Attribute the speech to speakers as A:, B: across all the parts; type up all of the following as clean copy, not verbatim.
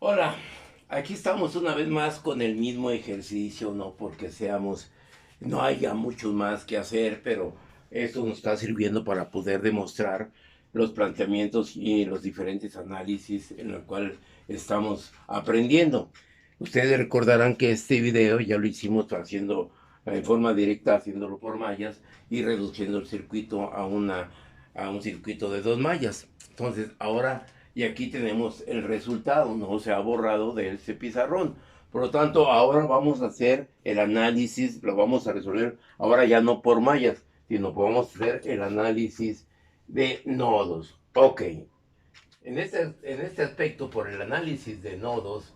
A: Hola, aquí estamos una vez más con el mismo ejercicio, no porque no haya mucho más que hacer, pero esto nos está sirviendo para poder demostrar los planteamientos y los diferentes análisis en los cuales estamos aprendiendo. Ustedes recordarán que este video ya lo hicimos haciendo en forma directa, haciéndolo por mallas y reduciendo el circuito a un circuito de dos mallas. Entonces, ahora y aquí tenemos el resultado, no se ha borrado de este pizarrón. Por lo tanto, ahora vamos a hacer el análisis, lo vamos a resolver ahora ya no por mallas, sino que vamos a hacer el análisis de nodos. Ok, en este aspecto, por el análisis de nodos,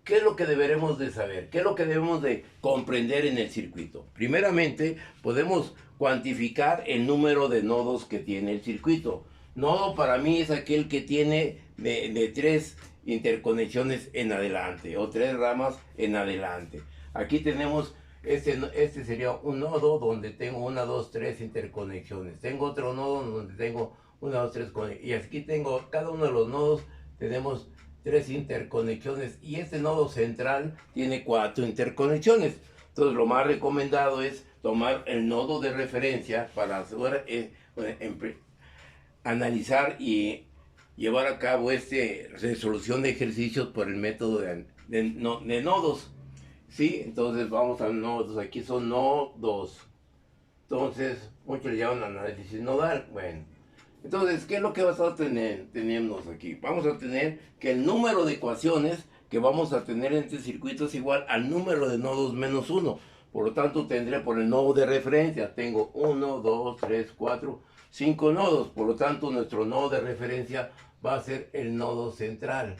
A: ¿qué es lo que deberemos de saber? ¿Qué es lo que debemos de comprender en el circuito? Primeramente, podemos cuantificar el número de nodos que tiene el circuito. Nodo para mí es aquel que tiene de tres interconexiones en adelante o tres ramas en adelante. Aquí tenemos, este sería un nodo donde tengo una, dos, tres interconexiones. Tengo otro nodo donde tengo una, dos, tres conexiones. Y aquí tengo, cada uno de los nodos tenemos tres interconexiones y este nodo central tiene cuatro interconexiones. Entonces lo más recomendado es tomar el nodo de referencia para hacer, analizar y llevar a cabo esta resolución de ejercicios por el método de nodos. ¿Sí? Entonces vamos a nodos, aquí son nodos. Entonces, muchos le llaman análisis nodal. Bueno, entonces, ¿qué es lo que vas a tener? Tenemos aquí. Vamos a tener que el número de ecuaciones que vamos a tener en este circuito es igual al número de nodos menos uno. Por lo tanto, tendré por el nodo de referencia. Tengo uno, 2, 3, 4, 5 nodos. Por lo tanto, nuestro nodo de referencia va a ser el nodo central.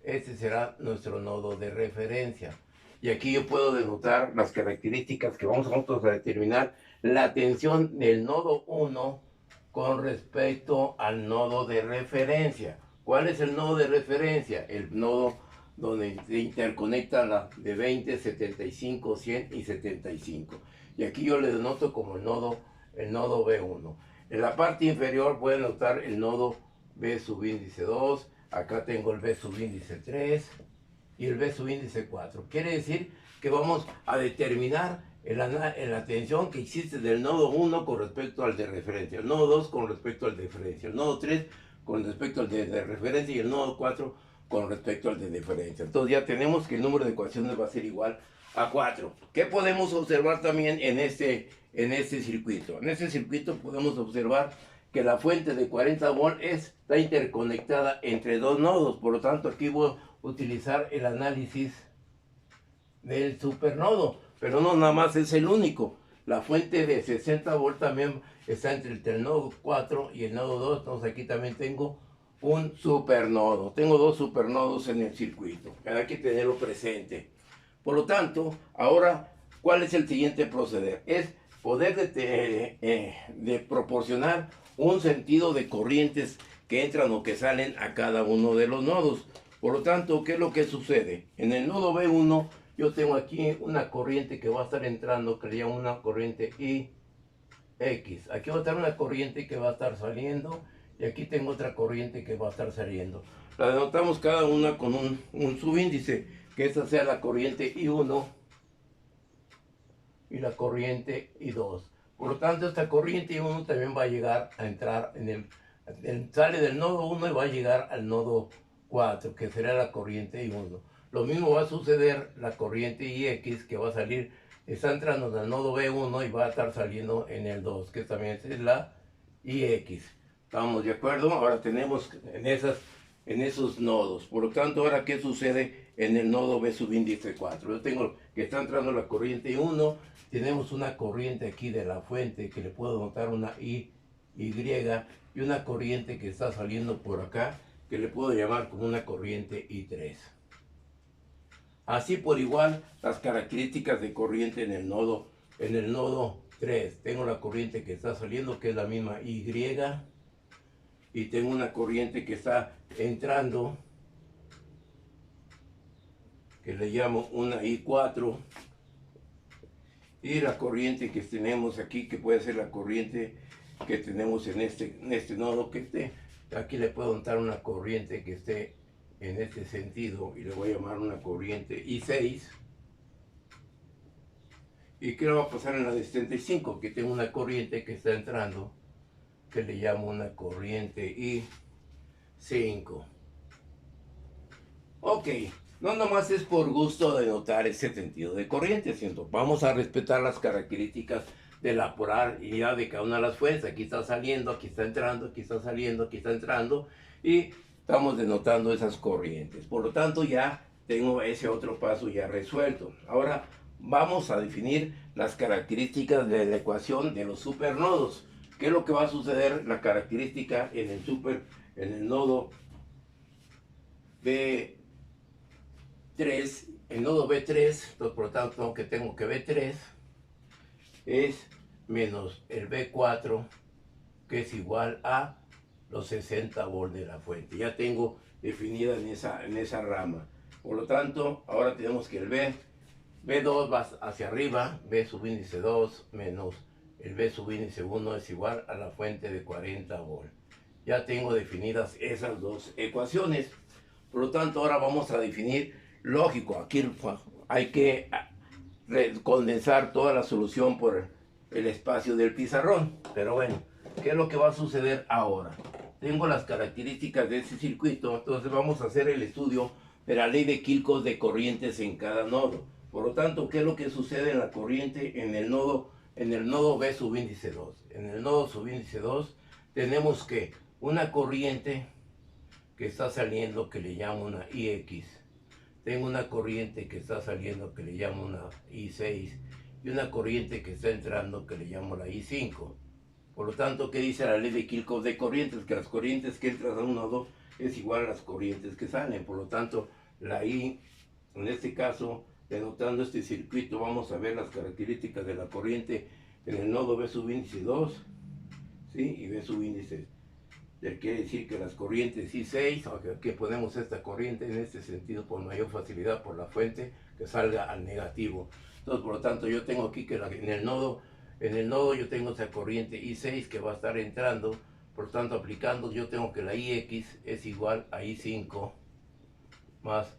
A: Este será nuestro nodo de referencia. Y aquí yo puedo denotar las características que vamos a determinar la tensión del nodo 1 con respecto al nodo de referencia. ¿Cuál es el nodo de referencia? El nodo donde se interconecta la de 20, 75, 100 y 75. Y aquí yo le denoto como el nodo B1. En la parte inferior voy a notar el nodo B subíndice 2. Acá tengo el B subíndice 3 y el B subíndice 4. Quiere decir que vamos a determinar la tensión que existe del nodo 1 con respecto al de referencia, el nodo 2 con respecto al de referencia, el nodo 3 con respecto al de referencia y el nodo 4 con respecto al de diferencia. Entonces ya tenemos que el número de ecuaciones va a ser igual a 4. ¿Qué podemos observar también en este circuito? En este circuito podemos observar que la fuente de 40 volts está interconectada entre dos nodos. Por lo tanto, aquí voy a utilizar el análisis del supernodo. Pero no nada más es el único. La fuente de 60 volts también está entre el nodo 4 y el nodo 2. Entonces aquí también tengo un supernodo. Tengo dos supernodos en el circuito. Hay que tenerlo presente. Por lo tanto, ahora, ¿cuál es el siguiente proceder? Es poder de proporcionar un sentido de corrientes que entran o que salen a cada uno de los nodos. Por lo tanto, ¿qué es lo que sucede? En el nodo B1 yo tengo aquí una corriente que va a estar entrando, que le llamo una corriente IX. Aquí va a estar una corriente que va a estar saliendo y aquí tengo otra corriente que va a estar saliendo. La denotamos cada una con un subíndice, que esta sea la corriente I1 y la corriente I2. Por lo tanto, esta corriente I1 también va a llegar a entrar sale del nodo 1 y va a llegar al nodo 4, que será la corriente I1. Lo mismo va a suceder la corriente IX, que va a salir, está entrando en el nodo B1 y va a estar saliendo en el 2, que también es la IX. ¿Estamos de acuerdo? Ahora tenemos en esos nodos. Por lo tanto, ahora, ¿qué sucede en el nodo B subíndice 4? Yo tengo que está entrando la corriente I1, tenemos una corriente aquí de la fuente que le puedo notar una Y, y una corriente que está saliendo por acá que le puedo llamar como una corriente I3. Así por igual las características de corriente en el nodo 3. Tengo la corriente que está saliendo, que es la misma Y, y tengo una corriente que está entrando, que le llamo una I4, y la corriente que tenemos aquí, que puede ser la corriente que tenemos en este nodo, aquí le puedo montar una corriente que esté en este sentido, y le voy a llamar una corriente I6. ¿Y qué le va a pasar en la de 75? Que tengo una corriente que está entrando, que le llamo una corriente I5. Ok, no nomás es por gusto de notar ese sentido de corriente, sino vamos a respetar las características de la polaridad de cada una de las fuentes. Aquí está saliendo, aquí está entrando, aquí está saliendo, aquí está entrando, y estamos denotando esas corrientes. Por lo tanto, ya tengo ese otro paso ya resuelto. Ahora vamos a definir las características de la ecuación de los supernodos. ¿Qué es lo que va a suceder? La característica en el nodo B3, el nodo B3, entonces por lo tanto tengo que B3 es menos el B4, que es igual a los 60 volts de la fuente. Ya tengo definida en esa rama. Por lo tanto, ahora tenemos que el B2 va hacia arriba, B subíndice 2 menos el B subíndice 1 es igual a la fuente de 40 volts. Ya tengo definidas esas dos ecuaciones. Por lo tanto, ahora vamos a definir, lógico, aquí hay que condensar toda la solución por el espacio del pizarrón. Pero bueno, ¿qué es lo que va a suceder ahora? Tengo las características de ese circuito, entonces vamos a hacer el estudio de la ley de Kirchhoff de corrientes en cada nodo. Por lo tanto, ¿qué es lo que sucede en la corriente en el nodo B subíndice 2? En el nodo subíndice 2 tenemos que una corriente que está saliendo que le llamo una IX. Tengo una corriente que está saliendo que le llamo una I6 y una corriente que está entrando que le llamo la I5. Por lo tanto, ¿qué dice la ley de Kirchhoff de corrientes? Que las corrientes que entran a un nodo es igual a las corrientes que salen. Por lo tanto, la I, en este caso, denotando este circuito, vamos a ver las características de la corriente en el nodo B subíndice 2, ¿sí? Y B subíndice, quiere decir que las corrientes I6, aquí ponemos esta corriente en este sentido por mayor facilidad por la fuente que salga al negativo. Entonces, por lo tanto, yo tengo aquí que en el nodo yo tengo esa corriente I6 que va a estar entrando. Por lo tanto, aplicando, yo tengo que la IX es igual a I5 más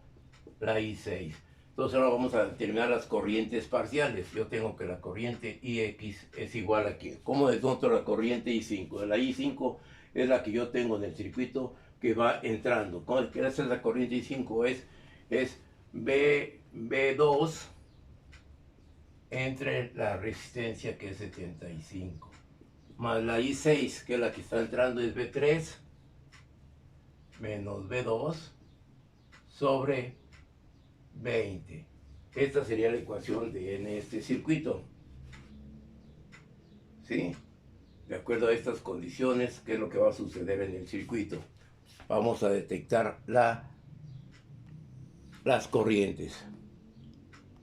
A: la I6. Entonces ahora vamos a determinar las corrientes parciales. Yo tengo que la corriente IX es igual a ¿qué? ¿Cómo denoto la corriente I5? La I5 es la que yo tengo en el circuito que va entrando. ¿Qué es la corriente I5? Es B2 entre la resistencia, que es 75, más la I6, que es la que está entrando, es B3 menos B2 sobre 20. Esta sería la ecuación en este circuito, ¿sí? De acuerdo a estas condiciones, ¿qué es lo que va a suceder en el circuito? Vamos a detectar las corrientes.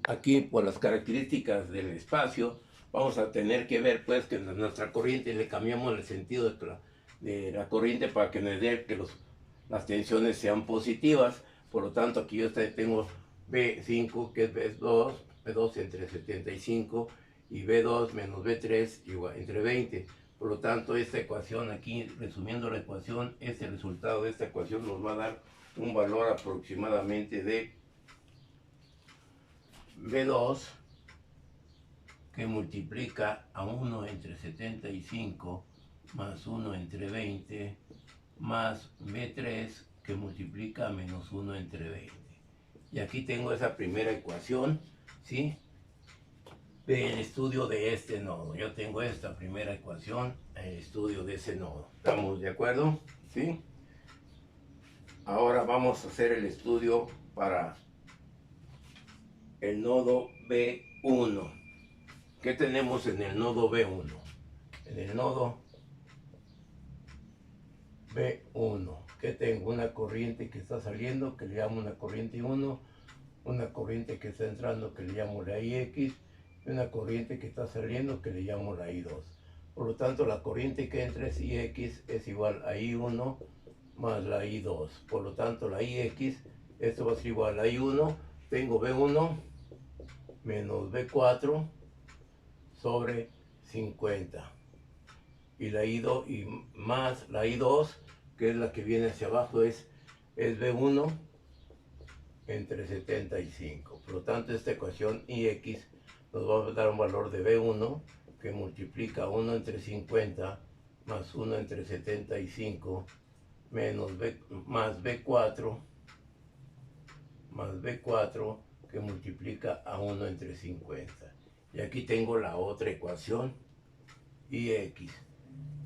A: Aquí, por las características del espacio, vamos a tener que ver pues que nuestra corriente le cambiamos el sentido de la corriente para que nos dé que las tensiones sean positivas. Por lo tanto, aquí yo tengo B5, que es B2 entre 75, y B2 menos B3 igual entre 20. Por lo tanto, esta ecuación aquí, resumiendo la ecuación, este resultado de esta ecuación nos va a dar un valor aproximadamente de B2, que multiplica a 1 entre 75 más 1 entre 20 más B3, que multiplica a menos 1 entre 20. Y aquí tengo esa primera ecuación, ¿sí? Del estudio de este nodo. Yo tengo esta primera ecuación, el estudio de ese nodo. ¿Estamos de acuerdo? ¿Sí? Ahora vamos a hacer el estudio para el nodo B1. ¿Qué tenemos en el nodo B1? En el nodo B1, que tengo una corriente que está saliendo, que le llamo una corriente 1, una corriente que está entrando, que le llamo la IX, y una corriente que está saliendo, que le llamo la I2. Por lo tanto, la corriente que entra es IX es igual a I1 más la I2. Por lo tanto, la IX, esto va a ser igual a I1, tengo B1 menos B4 sobre 50. Y la I2 y más la I2, que es la que viene hacia abajo, es B1 entre 75. Por lo tanto, esta ecuación Ix nos va a dar un valor de B1 que multiplica 1 entre 50 más 1 entre 75 menos B, más B4 que multiplica a 1 entre 50. Y aquí tengo la otra ecuación Ix.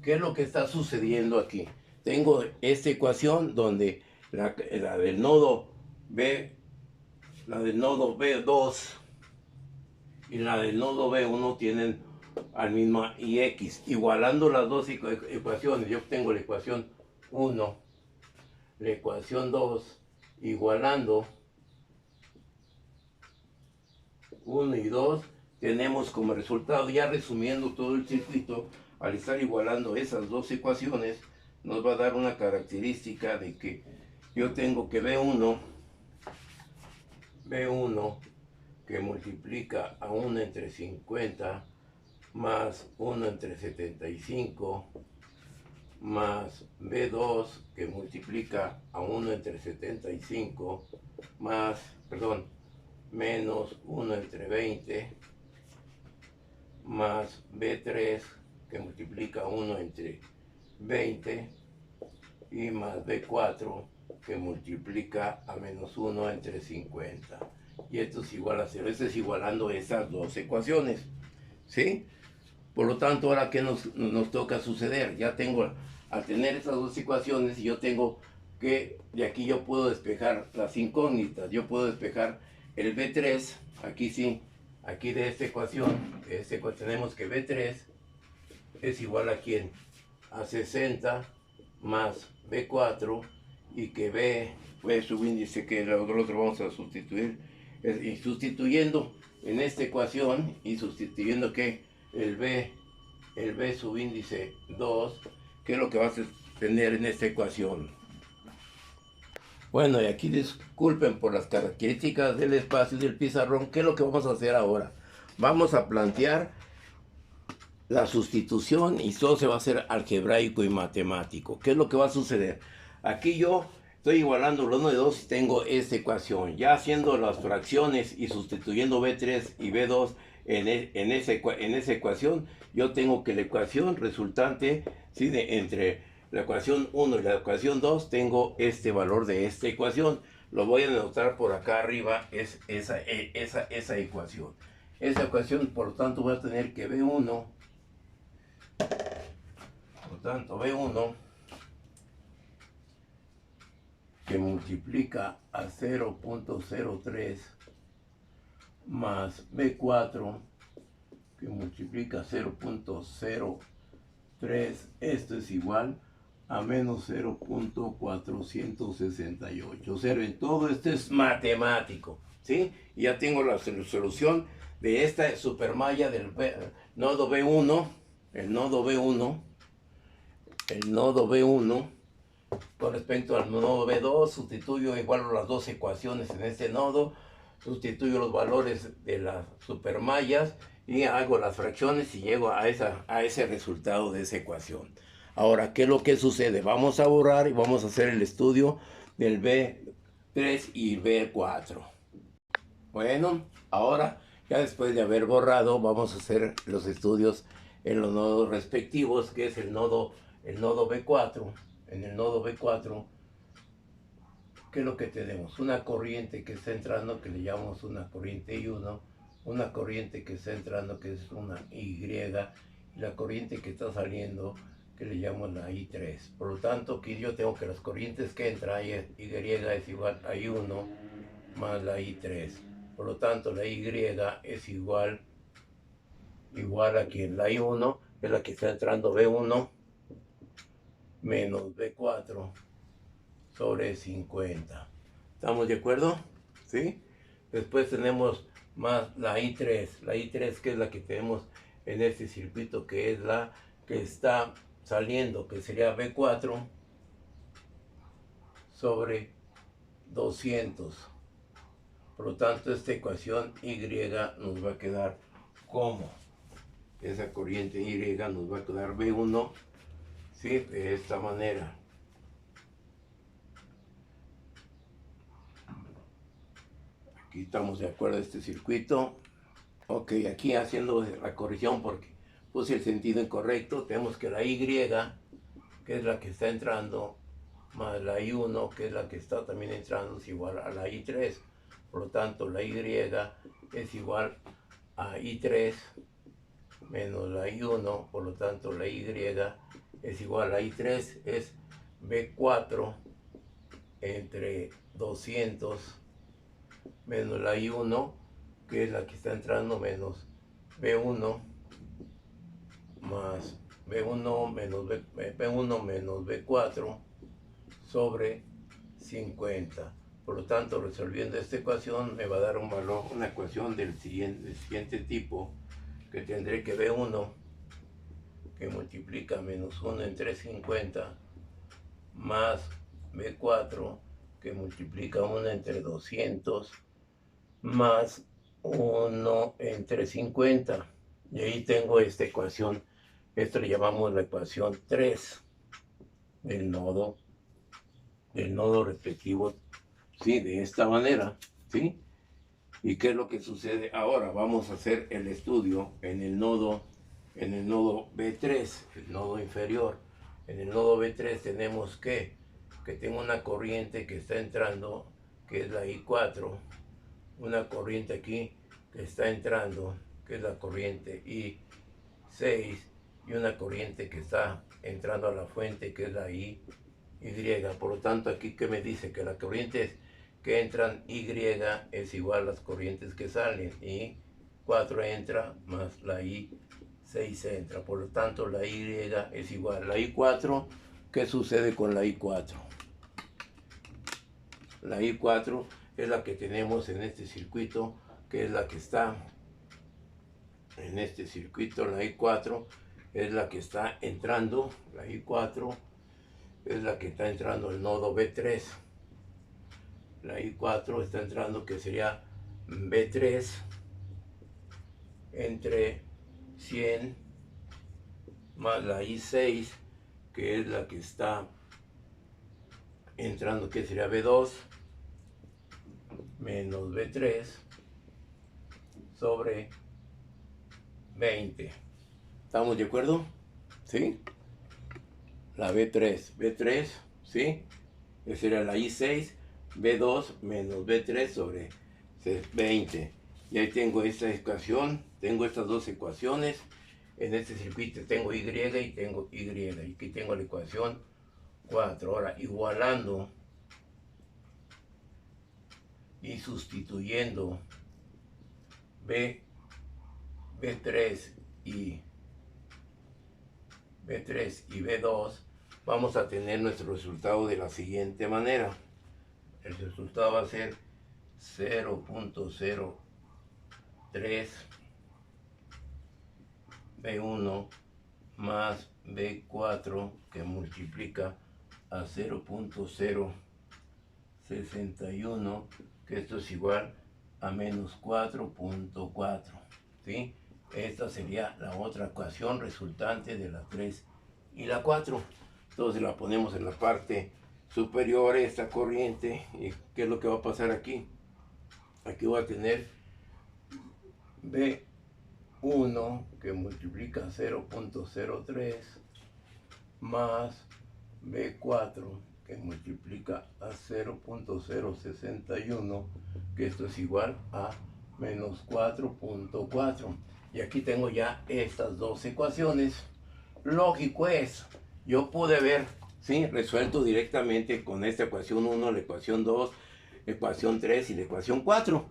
A: ¿Qué es lo que está sucediendo aquí? Tengo esta ecuación donde la del nodo B2 y la del nodo B1 tienen al mismo Ix. Igualando las dos ecuaciones, yo obtengo la ecuación 1, la ecuación 2, igualando 1 y 2, tenemos como resultado, ya resumiendo todo el circuito, al estar igualando esas dos ecuaciones, nos va a dar una característica de que yo tengo que B1 que multiplica a 1 entre 50 más 1 entre 75 más B2 que multiplica a 1 entre 75 más, menos 1 entre 20 más B3 que multiplica a 1 entre 20 y más B4 que multiplica a menos 1 entre 50. Y esto es igual a 0. Esto es igualando esas dos ecuaciones, ¿sí? Por lo tanto, ahora ¿qué nos toca suceder? Ya tengo, al tener esas dos ecuaciones, yo tengo que, de aquí yo puedo despejar las incógnitas. Yo puedo despejar el B3, aquí sí, aquí de esta ecuación tenemos que B3 es igual a ¿quién? A 60 más B4 y que B subíndice, que el otro vamos a sustituir, y sustituyendo en esta ecuación y sustituyendo que el B subíndice 2, que es lo que vas a tener en esta ecuación. Bueno, y aquí disculpen por las características del espacio y del pizarrón. ¿Qué es lo que vamos a hacer ahora? Vamos a plantear la sustitución y todo se va a hacer algebraico y matemático. ¿Qué es lo que va a suceder? Aquí yo estoy igualando los 1 y 2 y tengo esta ecuación. Ya haciendo las fracciones y sustituyendo B3 y B2 en esa ecuación, yo tengo que la ecuación resultante, ¿sí? Entre la ecuación 1 y la ecuación 2, tengo este valor de esta ecuación. Lo voy a anotar por acá arriba, es esa ecuación. Esa ecuación, por lo tanto, voy a tener que B1, por tanto, B1 que multiplica a 0.03 más B4 que multiplica a 0.03, esto es igual a menos 0.468. Observen, todo esto es matemático, ¿sí? Y ya tengo la solución de esta supermalla del nodo B1, el nodo B1 con respecto al nodo B2, sustituyo igual las dos ecuaciones en este nodo, sustituyo los valores de las supermallas y hago las fracciones y llego a ese resultado de esa ecuación. Ahora, ¿qué es lo que sucede? Vamos a borrar y vamos a hacer el estudio del B3 y B4. Bueno, ahora, ya después de haber borrado, vamos a hacer los estudios en los nodos respectivos, que es el nodo B4. En el nodo B4, ¿qué es lo que tenemos? Una corriente que está entrando, que le llamamos una corriente I1, una corriente que está entrando, que es una Y, y la corriente que está saliendo, que le llamamos la I3. Por lo tanto, aquí yo tengo que las corrientes que entra, Y es igual a I1 más la I3. Por lo tanto, la Y es igual a que la I1, es la que está entrando B1, menos B4 sobre 50. ¿Estamos de acuerdo? ¿Sí? Después tenemos más la I3, que es la que tenemos en este circuito, que es la que está saliendo, que sería B4 sobre 200. Por lo tanto, esta ecuación Y nos va a quedar como esa corriente Y nos va a quedar B1, ¿sí? De esta manera. Aquí estamos de acuerdo a este circuito. Ok, aquí haciendo la corrección porque puse el sentido incorrecto. Tenemos que la Y, que es la que está entrando, más la I1, que es la que está también entrando, es igual a la I3. Por lo tanto, la Y es igual a I3 menos la I1. Por lo tanto, la Y es igual a I3, es B4 entre 200 menos la I1, que es la que está entrando, menos B1 más B1 menos B1 menos B4 sobre 50. Por lo tanto, resolviendo esta ecuación me va a dar un valor, una ecuación del siguiente tipo, que tendré que B1 que multiplica menos 1 entre 50 más B4 que multiplica 1 entre 200 más 1 entre 50. Y ahí tengo esta ecuación. Esto le llamamos la ecuación 3 del nodo respectivo, ¿sí? De esta manera, ¿sí? ¿Y qué es lo que sucede ahora? Vamos a hacer el estudio en el nodo B3, el nodo inferior. En el nodo B3 tenemos que tengo una corriente que está entrando, que es la I4, una corriente aquí que está entrando, que es la corriente I6, y una corriente que está entrando a la fuente, que es la Y. Por lo tanto, aquí que me dice que las corrientes que entran Y es igual a las corrientes que salen. I4 entra más la I6 entra. Por lo tanto, la Y es igual a la I4. ¿Qué sucede con la I4? La I4 es la que tenemos en este circuito, que es la que está en este circuito. La I4 es la que está entrando, la I4 es la que está entrando el nodo B3. La I4 está entrando, que sería B3 entre 100 más la I6, que es la que está entrando, que sería B2 menos B3 sobre 20. ¿Estamos de acuerdo? ¿Sí? La B3, ¿sí? Esa sería la I6, B2 menos B3 sobre 20. Y ahí tengo esta ecuación, tengo estas dos ecuaciones. En este circuito tengo Y y tengo Y. Y aquí tengo la ecuación 4. Ahora, igualando y sustituyendo B3 y B2, vamos a tener nuestro resultado de la siguiente manera. El resultado va a ser 0.03 B1 más B4 que multiplica a 0.061, que esto es igual a menos 4.4, ¿sí? Esta sería la otra ecuación resultante de la 3 y la 4. Entonces la ponemos en la parte superior, esta corriente. ¿Y qué es lo que va a pasar aquí? Aquí voy a tener B1 que multiplica 0.03 más B4 que multiplica a 0.061, que esto es igual a menos 4.4. Y aquí tengo ya estas dos ecuaciones. Lógico es, yo pude ver, ¿sí?, resuelto directamente con esta ecuación 1, la ecuación 2, ecuación 3 y la ecuación 4.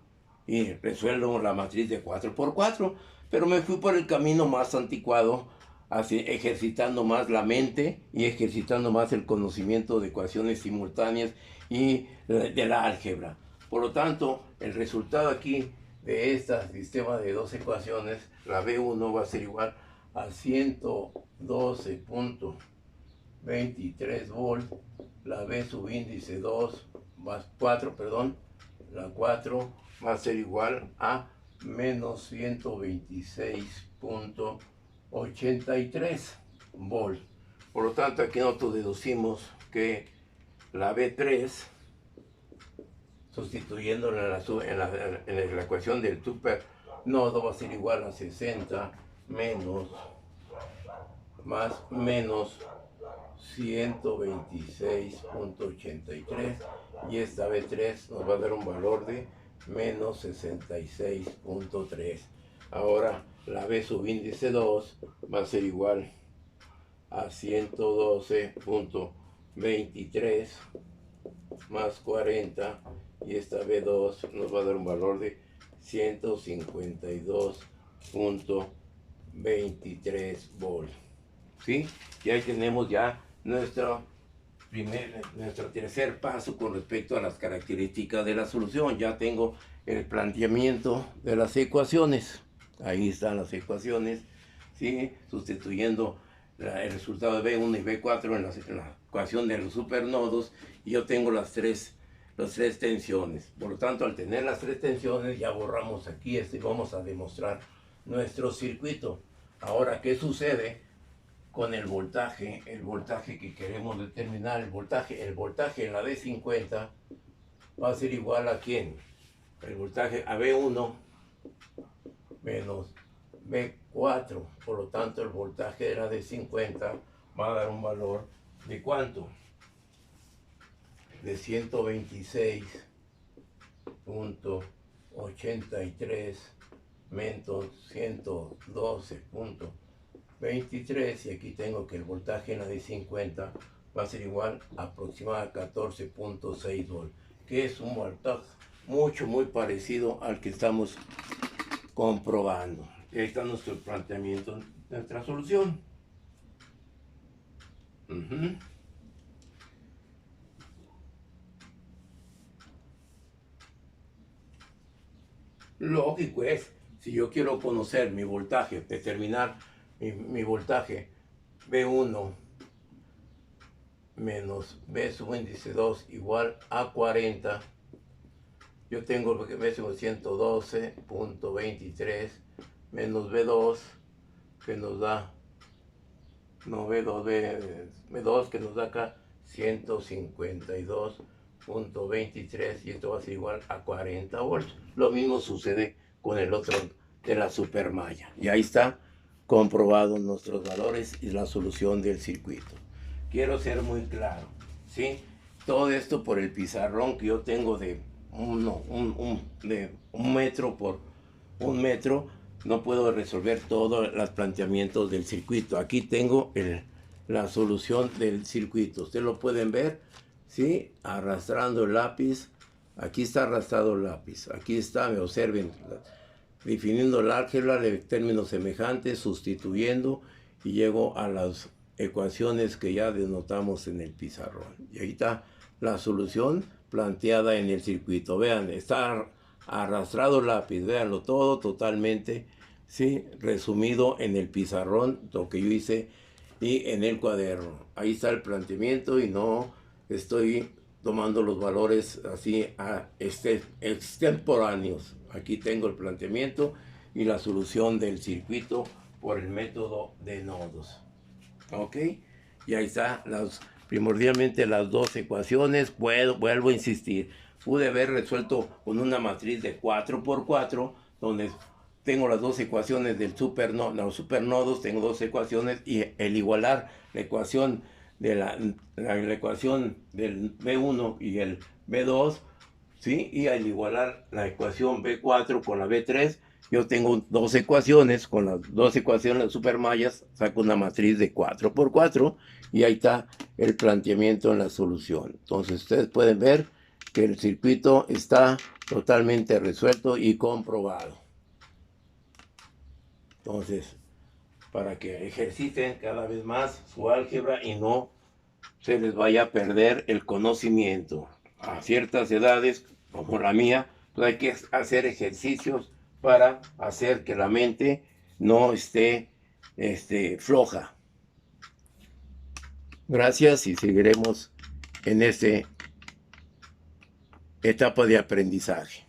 A: Y resuelvo la matriz de 4 por 4. Pero me fui por el camino más anticuado, así, ejercitando más la mente y ejercitando más el conocimiento de ecuaciones simultáneas y de la álgebra. Por lo tanto, el resultado aquí de este sistema de dos ecuaciones, la B1 va a ser igual a 112.23 volt, la B subíndice 2 más 4, perdón, la 4 va a ser igual a menos 126.83 volt. Por lo tanto, aquí nosotros deducimos que la B3 sustituyéndolo en la ecuación del supernodo, va a ser igual a 60 menos menos 126.83, y esta B3 nos va a dar un valor de menos 66.3. Ahora la B subíndice 2 va a ser igual a 112.23 más 40, y esta B2 nos va a dar un valor de 152.23 volts. ¿Sí? Y ahí tenemos ya nuestro tercer paso con respecto a las características de la solución. Ya tengo el planteamiento de las ecuaciones. Ahí están las ecuaciones, ¿sí? Sustituyendo el resultado de B1 y B4 en la ecuación de los supernodos, y yo tengo las tres tensiones. Por lo tanto, al tener las tres tensiones, ya borramos aquí y vamos a demostrar nuestro circuito. Ahora, ¿qué sucede con el voltaje? El voltaje que queremos determinar, el voltaje en la D50 va a ser igual a ¿quién? El voltaje a B1 menos B4. Por lo tanto, el voltaje de la D50 va a dar un valor de ¿cuánto? De 126.83 menos 112.23, y aquí tengo que el voltaje en la de 50 va a ser igual a aproximadamente 14.6 volts, que es un voltaje muy parecido al que estamos comprobando. Ahí está nuestro planteamiento, nuestra solución. Lógico es, si yo quiero conocer mi voltaje, determinar mi voltaje B1 menos B subíndice 2 igual a 40, yo tengo B sobre 112.23 menos B2 que nos da, no B2 que nos da acá 152.23, y esto va a ser igual a 40 volts. Lo mismo sucede con el otro de la supermalla. Y ahí está comprobado nuestros valores y la solución del circuito. Quiero ser muy claro, ¿sí? Todo esto por el pizarrón que yo tengo de un metro por un metro. No puedo resolver todos los planteamientos del circuito. Aquí tengo la solución del circuito. Ustedes lo pueden ver, ¿sí? Arrastrando el lápiz. Aquí está arrastrado el lápiz. Aquí está, me observen, definiendo el álgebra de términos semejantes, sustituyendo, y llego a las ecuaciones que ya denotamos en el pizarrón. Y ahí está la solución planteada en el circuito. Vean, está arrastrado el lápiz, véanlo todo totalmente, ¿sí? Resumido en el pizarrón, lo que yo hice, y en el cuaderno. Ahí está el planteamiento, y no estoy tomando los valores así extemporáneos. Aquí tengo el planteamiento y la solución del circuito por el método de nodos. ¿Ok? Y ahí está primordialmente las dos ecuaciones. Vuelvo a insistir, pude haber resuelto con una matriz de 4×4, donde tengo las dos ecuaciones del los supernodos, tengo dos ecuaciones, y el igualar la ecuación de la ecuación del B1 y el B2, ¿sí? Y al igualar la ecuación B4 con la B3, yo tengo dos ecuaciones. Con las dos ecuaciones supermallas saco una matriz de 4×4, y ahí está el planteamiento en la solución. Entonces ustedes pueden ver que el circuito está totalmente resuelto y comprobado. Entonces, para que ejerciten cada vez más su álgebra y no se les vaya a perder el conocimiento. A ciertas edades, como la mía, pues hay que hacer ejercicios para hacer que la mente no esté floja. Gracias, y seguiremos en esta etapa de aprendizaje.